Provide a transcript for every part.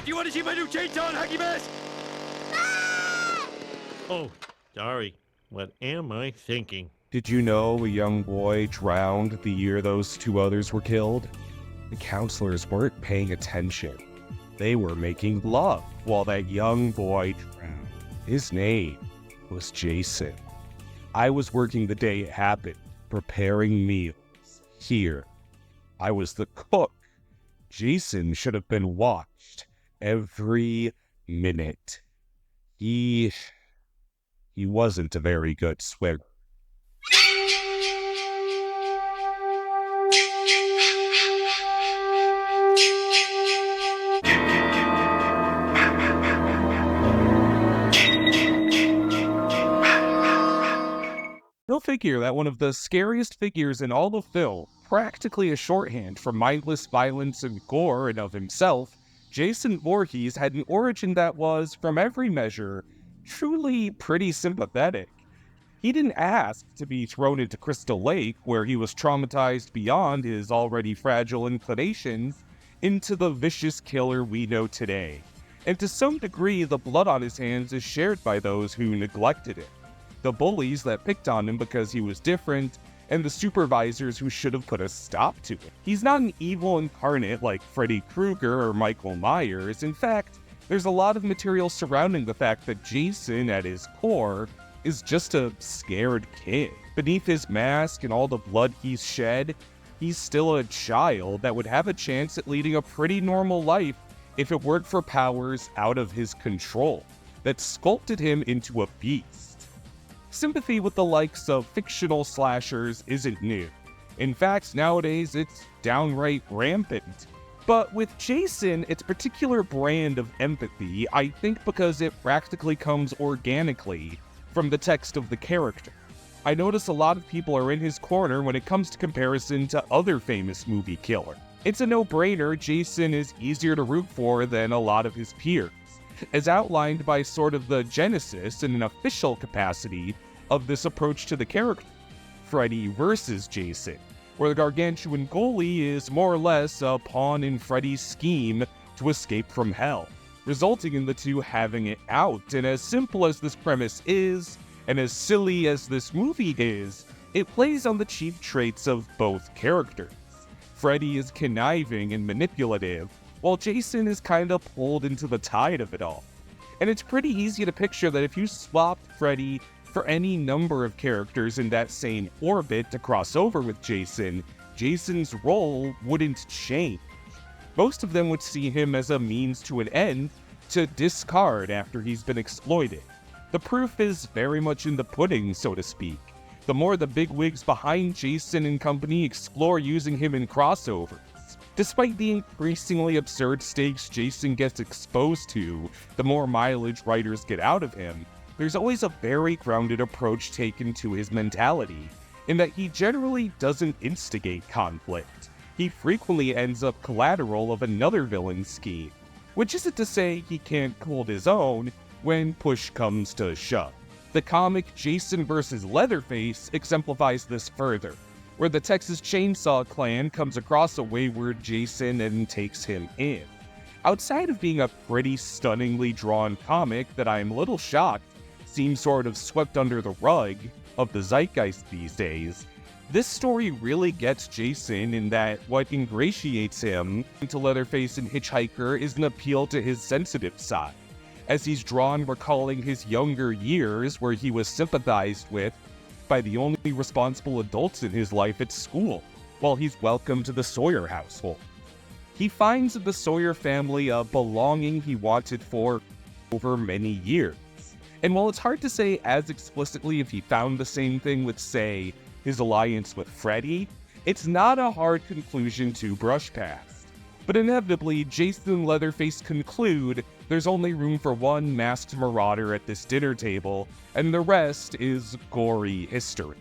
Do you want to see my new chainsaw and hockey mask? Oh, sorry. What am I thinking? Did you know a young boy drowned the year those two others were killed? The counselors weren't paying attention. They were making love while that young boy drowned. His name was Jason. I was working the day it happened, preparing meals. Here, I was the cook. Jason should have been watched every minute. He wasn't a very good swimmer. Go figure that one of the scariest figures in all of film, practically a shorthand for mindless violence and gore in of himself, Jason Voorhees had an origin that was, from every measure, truly pretty sympathetic. He didn't ask to be thrown into Crystal Lake, where he was traumatized beyond his already fragile inclinations, into the vicious killer we know today. And to some degree, the blood on his hands is shared by those who neglected him. The bullies that picked on him because he was different, and the supervisors who should have put a stop to it. He's not an evil incarnate like Freddy Krueger or Michael Myers. In fact, there's a lot of material surrounding the fact that Jason, at his core, is just a scared kid. Beneath his mask and all the blood he's shed, he's still a child that would have a chance at leading a pretty normal life if it weren't for powers out of his control that sculpted him into a beast. Sympathy with the likes of fictional slashers isn't new. In fact, nowadays it's downright rampant. But with Jason, its particular brand of empathy, I think because it practically comes organically from the text of the character. I notice a lot of people are in his corner when it comes to comparison to other famous movie killers. It's a no-brainer Jason is easier to root for than a lot of his peers, as outlined by sort of the genesis in an official capacity of this approach to the character, Freddy versus Jason, where the gargantuan goalie is more or less a pawn in Freddy's scheme to escape from hell, resulting in the two having it out. And as simple as this premise is, and as silly as this movie is, it plays on the chief traits of both characters. Freddy is conniving and manipulative, while Jason is kinda pulled into the tide of it all. And it's pretty easy to picture that if you swapped Freddy for any number of characters in that same orbit to cross over with Jason, Jason's role wouldn't change. Most of them would see him as a means to an end to discard after he's been exploited. The proof is very much in the pudding, so to speak. The more the bigwigs behind Jason and company explore using him in crossovers. Despite the increasingly absurd stakes Jason gets exposed to, the more mileage writers get out of him, there's always a very grounded approach taken to his mentality, in that he generally doesn't instigate conflict. He frequently ends up collateral of another villain's scheme, which isn't to say he can't hold his own when push comes to shove. The comic Jason vs. Leatherface exemplifies this further, where the Texas Chainsaw Clan comes across a wayward Jason and takes him in. Outside of being a pretty stunningly drawn comic that I'm a little shocked seems sort of swept under the rug of the zeitgeist these days, this story really gets Jason in that what ingratiates him to Leatherface and Hitchhiker is an appeal to his sensitive side, as he's drawn recalling his younger years where he was sympathized with by the only responsible adults in his life at school, while he's welcomed to the Sawyer household. He finds in the Sawyer family a belonging he wanted for over many years. And while it's hard to say as explicitly if he found the same thing with, say, his alliance with Freddy, it's not a hard conclusion to brush past. But inevitably, Jason and Leatherface conclude there's only room for one masked marauder at this dinner table, and the rest is gory history.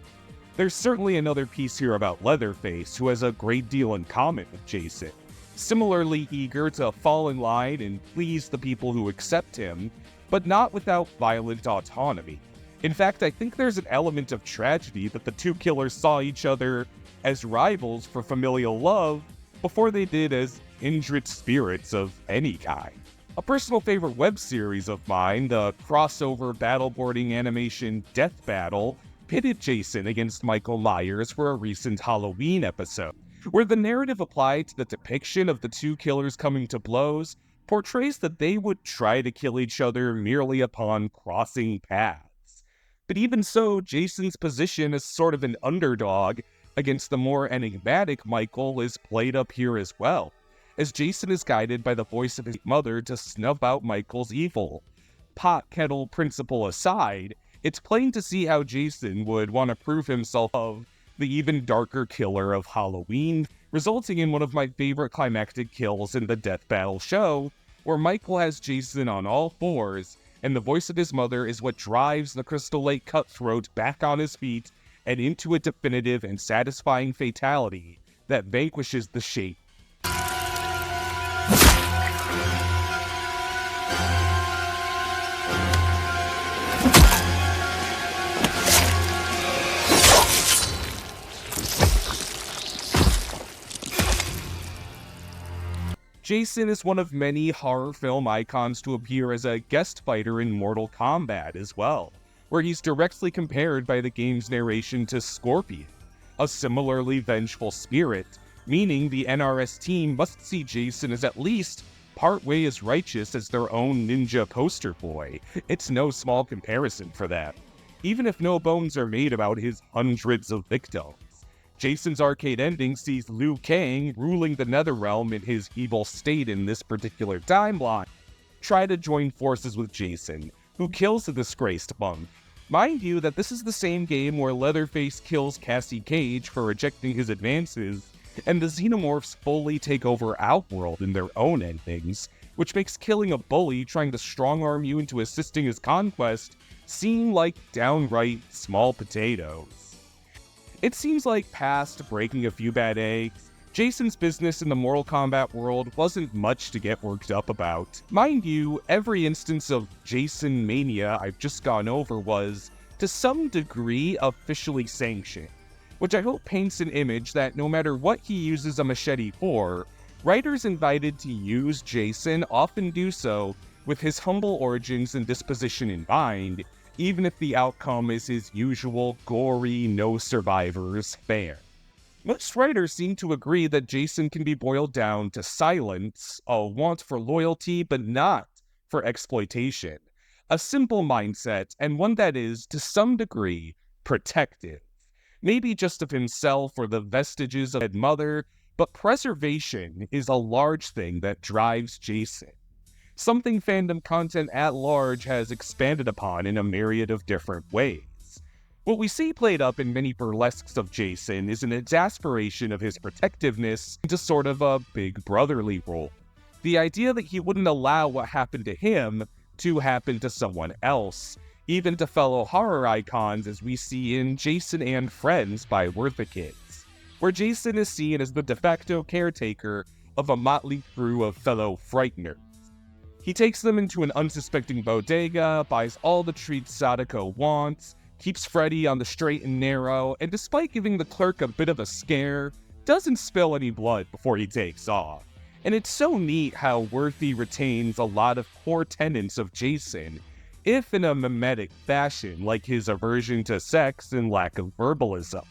There's certainly another piece here about Leatherface, who has a great deal in common with Jason. Similarly eager to fall in line and please the people who accept him, but not without violent autonomy. In fact, I think there's an element of tragedy that the two killers saw each other as rivals for familial love before they did as kindred spirits of any kind. A personal favorite web series of mine, the crossover battleboarding animation Death Battle, pitted Jason against Michael Myers for a recent Halloween episode, where the narrative applied to the depiction of the two killers coming to blows portrays that they would try to kill each other merely upon crossing paths. But even so, Jason's position as sort of an underdog against the more enigmatic Michael is played up here as well, as Jason is guided by the voice of his mother to snuff out Michael's evil. Pot kettle principle aside, it's plain to see how Jason would want to prove himself of the even darker killer of Halloween, resulting in one of my favorite climactic kills in the Death Battle show, where Michael has Jason on all fours, and the voice of his mother is what drives the Crystal Lake cutthroat back on his feet and into a definitive and satisfying fatality that vanquishes the shape. Jason is one of many horror film icons to appear as a guest fighter in Mortal Kombat as well, where he's directly compared by the game's narration to Scorpion, a similarly vengeful spirit, meaning the NRS team must see Jason as at least partway as righteous as their own ninja poster boy. It's no small comparison for that, even if no bones are made about his hundreds of victims. Jason's arcade ending sees Liu Kang, ruling the Netherrealm in his evil state in this particular timeline, try to join forces with Jason, who kills the disgraced monk. Mind you that this is the same game where Leatherface kills Cassie Cage for rejecting his advances, and the Xenomorphs fully take over Outworld in their own endings, which makes killing a bully trying to strong-arm you into assisting his conquest seem like downright small potatoes. It seems like past breaking a few bad eggs, Jason's business in the Mortal Kombat world wasn't much to get worked up about. Mind you, every instance of Jason mania I've just gone over was, to some degree, officially sanctioned, which I hope paints an image that no matter what he uses a machete for, writers invited to use Jason often do so with his humble origins and disposition in mind, even if the outcome is his usual gory, no survivors fare. Most writers seem to agree that Jason can be boiled down to silence, a want for loyalty but not for exploitation, a simple mindset, and one that is, to some degree, protective. Maybe just of himself or the vestiges of his mother, but preservation is a large thing that drives Jason. Something fandom content at large has expanded upon in a myriad of different ways. What we see played up in many burlesques of Jason is an exasperation of his protectiveness into sort of a big brotherly role. The idea that he wouldn't allow what happened to him to happen to someone else, even to fellow horror icons as we see in Jason and Friends by Wortha Kids, where Jason is seen as the de facto caretaker of a motley crew of fellow frighteners. He takes them into an unsuspecting bodega, buys all the treats Sadako wants, keeps Freddy on the straight and narrow, and despite giving the clerk a bit of a scare, doesn't spill any blood before he takes off. And it's so neat how Worthy retains a lot of core tenets of Jason, if in a mimetic fashion, like his aversion to sex and lack of verbalism,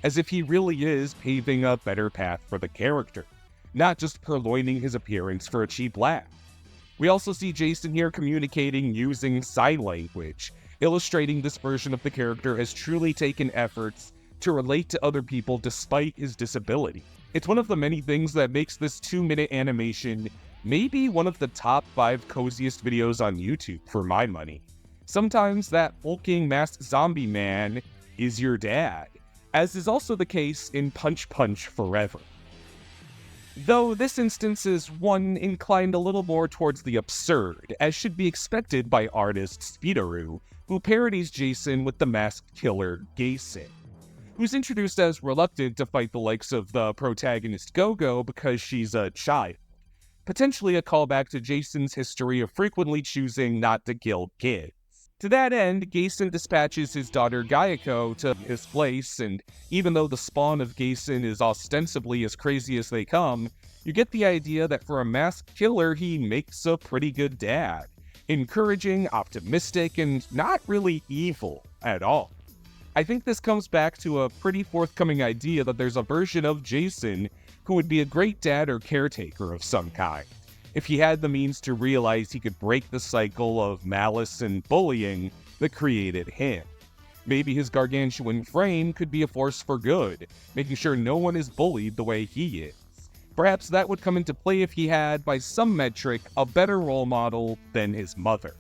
as if he really is paving a better path for the character, not just purloining his appearance for a cheap laugh. We also see Jason here communicating using sign language, illustrating this version of the character has truly taken efforts to relate to other people despite his disability. It's one of the many things that makes this 2-minute animation maybe one of the top 5 coziest videos on YouTube for my money. Sometimes that hulking masked zombie man is your dad, as is also the case in Punch Punch Forever. Though this instance is one inclined a little more towards the absurd, as should be expected by artist Speedaroo, who parodies Jason with the masked killer Gayson, who's introduced as reluctant to fight the likes of the protagonist Go-Go because she's a child, potentially a callback to Jason's history of frequently choosing not to kill kids. To that end, Gayson dispatches his daughter Gayako to his place, and even though the spawn of Gayson is ostensibly as crazy as they come, You get the idea that for a masked killer, he makes a pretty good dad. Encouraging, optimistic, and not really evil at all. I think this comes back to a pretty forthcoming idea that there's a version of Jason who would be a great dad or caretaker of some kind, if he had the means to realize he could break the cycle of malice and bullying that created him. Maybe his gargantuan frame could be a force for good, making sure no one is bullied the way he is. Perhaps that would come into play if he had, by some metric, a better role model than his mother.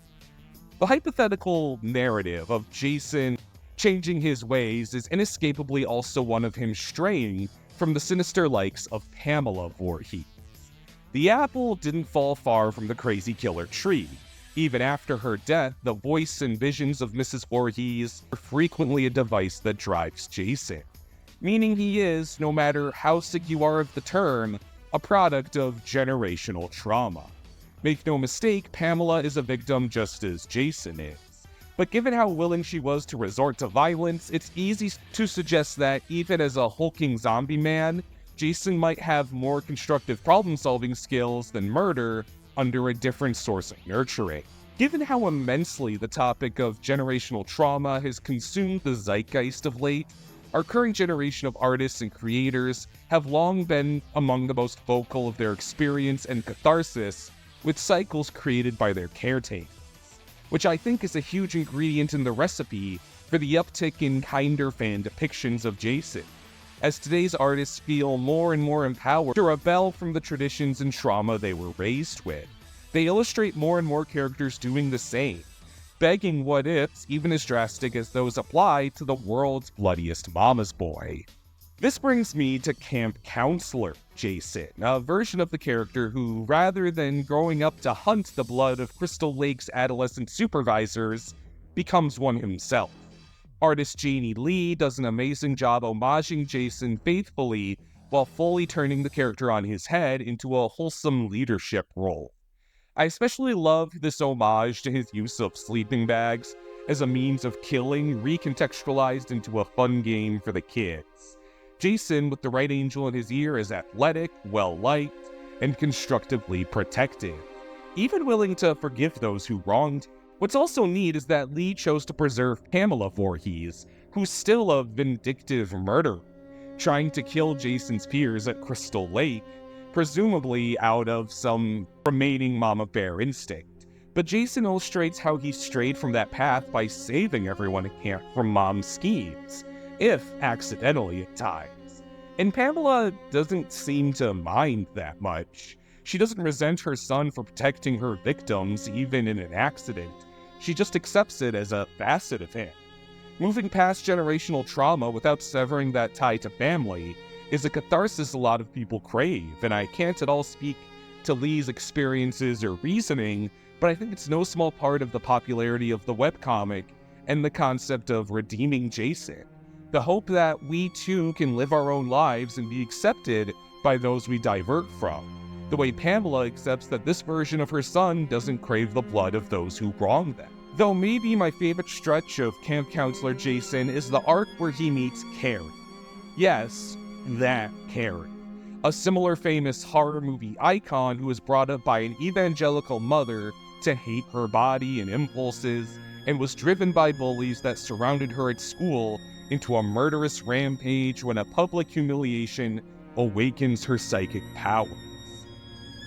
The hypothetical narrative of Jason changing his ways is inescapably also one of him straying from the sinister likes of Pamela Voorhees. The apple didn't fall far from the crazy killer tree. Even after her death, the voice and visions of Mrs. Voorhees are frequently a device that drives Jason, meaning he is, no matter how sick you are of the term, a product of generational trauma. Make no mistake, Pamela is a victim just as Jason is. But given how willing she was to resort to violence, it's easy to suggest that even as a hulking zombie man, Jason might have more constructive problem-solving skills than murder under a different source of nurturing. Given how immensely the topic of generational trauma has consumed the zeitgeist of late, our current generation of artists and creators have long been among the most vocal of their experience and catharsis with cycles created by their caretakers, which I think is a huge ingredient in the recipe for the uptick in kinder fan depictions of Jason, as today's artists feel more and more empowered to rebel from the traditions and trauma they were raised with. They illustrate more and more characters doing the same, begging what-ifs even as drastic as those applied to the world's bloodiest mama's boy. This brings me to Camp Counselor Jason, a version of the character who, rather than growing up to hunt the blood of Crystal Lake's adolescent supervisors, becomes one himself. Artist Janie Lee does an amazing job homaging Jason faithfully while fully turning the character on his head into a wholesome leadership role. I especially love this homage to his use of sleeping bags as a means of killing recontextualized into a fun game for the kids. Jason, with the right angel in his ear, is athletic, well-liked, and constructively protective, even willing to forgive those who wronged him. What's also neat is that Lee chose to preserve Pamela Voorhees, who's still a vindictive murderer, trying to kill Jason's peers at Crystal Lake, presumably out of some remaining mama bear instinct. But Jason illustrates how he strayed from that path by saving everyone at camp from mom's schemes, if accidentally at times. And Pamela doesn't seem to mind that much. She doesn't resent her son for protecting her victims, even in an accident. She just accepts it as a facet of him. Moving past generational trauma without severing that tie to family is a catharsis a lot of people crave, and I can't at all speak to Lee's experiences or reasoning, but I think it's no small part of the popularity of the webcomic and the concept of redeeming Jason. The hope that we too can live our own lives and be accepted by those we divert from. The way Pamela accepts that this version of her son doesn't crave the blood of those who wrong them. Though maybe my favorite stretch of Camp Counselor Jason is the arc where he meets Carrie. Yes, that Carrie. A similar famous horror movie icon who was brought up by an evangelical mother to hate her body and impulses, and was driven by bullies that surrounded her at school into a murderous rampage when a public humiliation awakens her psychic powers.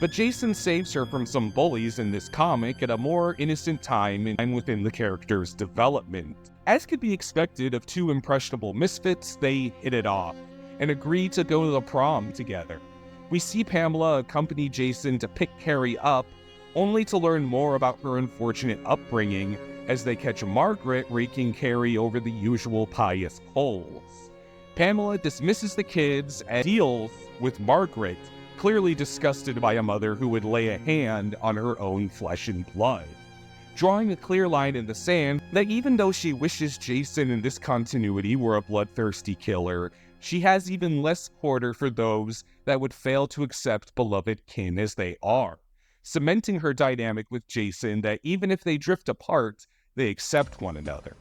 But Jason saves her from some bullies in this comic at a more innocent time and within the character's development. As could be expected of two impressionable misfits, they hit it off and agree to go to the prom together. We see Pamela accompany Jason to pick Carrie up, only to learn more about her unfortunate upbringing as they catch Margaret raking Carrie over the usual pious coals. Pamela dismisses the kids and deals with Margaret, clearly disgusted by a mother who would lay a hand on her own flesh and blood, drawing a clear line in the sand that even though she wishes Jason in this continuity were a bloodthirsty killer, she has even less quarter for those that would fail to accept beloved kin as they are, cementing her dynamic with Jason that even if they drift apart, they accept one another.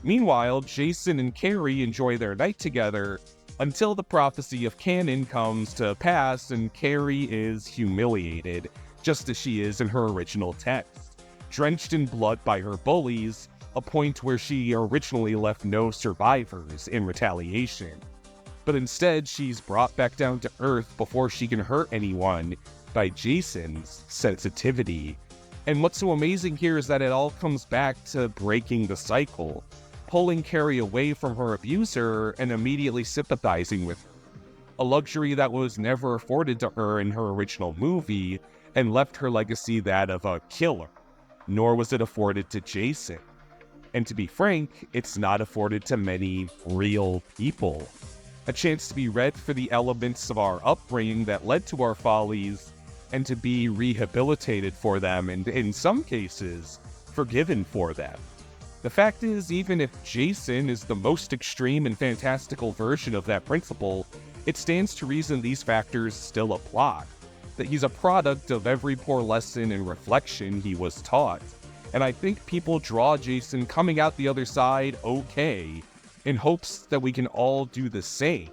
Meanwhile, Jason and Carrie enjoy their night together until the prophecy of Canon comes to pass and Carrie is humiliated, just as she is in her original text, drenched in blood by her bullies, a point where she originally left no survivors in retaliation. But instead, she's brought back down to Earth before she can hurt anyone by Jason's sensitivity. And what's so amazing here is that it all comes back to breaking the cycle, pulling Carrie away from her abuser and immediately sympathizing with her, a luxury that was never afforded to her in her original movie and left her legacy that of a killer, nor was it afforded to Jason. And to be frank, it's not afforded to many real people. A chance to be read for the elements of our upbringing that led to our follies, and to be rehabilitated for them, and in some cases, forgiven for them. The fact is, even if Jason is the most extreme and fantastical version of that principle, it stands to reason these factors still apply, that he's a product of every poor lesson and reflection he was taught. And I think people draw Jason coming out the other side okay, in hopes that we can all do the same.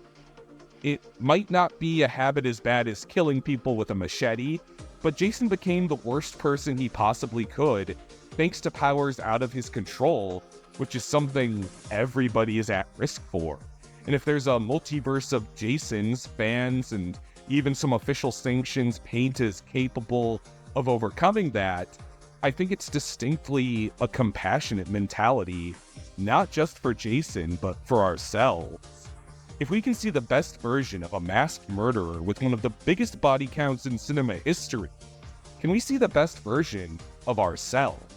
It might not be a habit as bad as killing people with a machete, but Jason became the worst person he possibly could, thanks to powers out of his control, which is something everybody is at risk for. And if there's a multiverse of Jasons, fans, and even some official sanctions paint as capable of overcoming that, I think it's distinctly a compassionate mentality, not just for Jason, but for ourselves. If we can see the best version of a masked murderer with one of the biggest body counts in cinema history, can we see the best version of ourselves?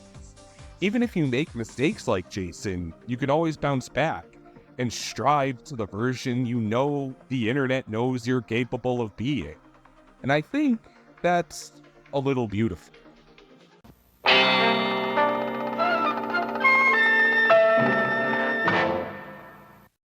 Even if you make mistakes like Jason, you can always bounce back and strive to the version you know the internet knows you're capable of being. And I think that's a little beautiful.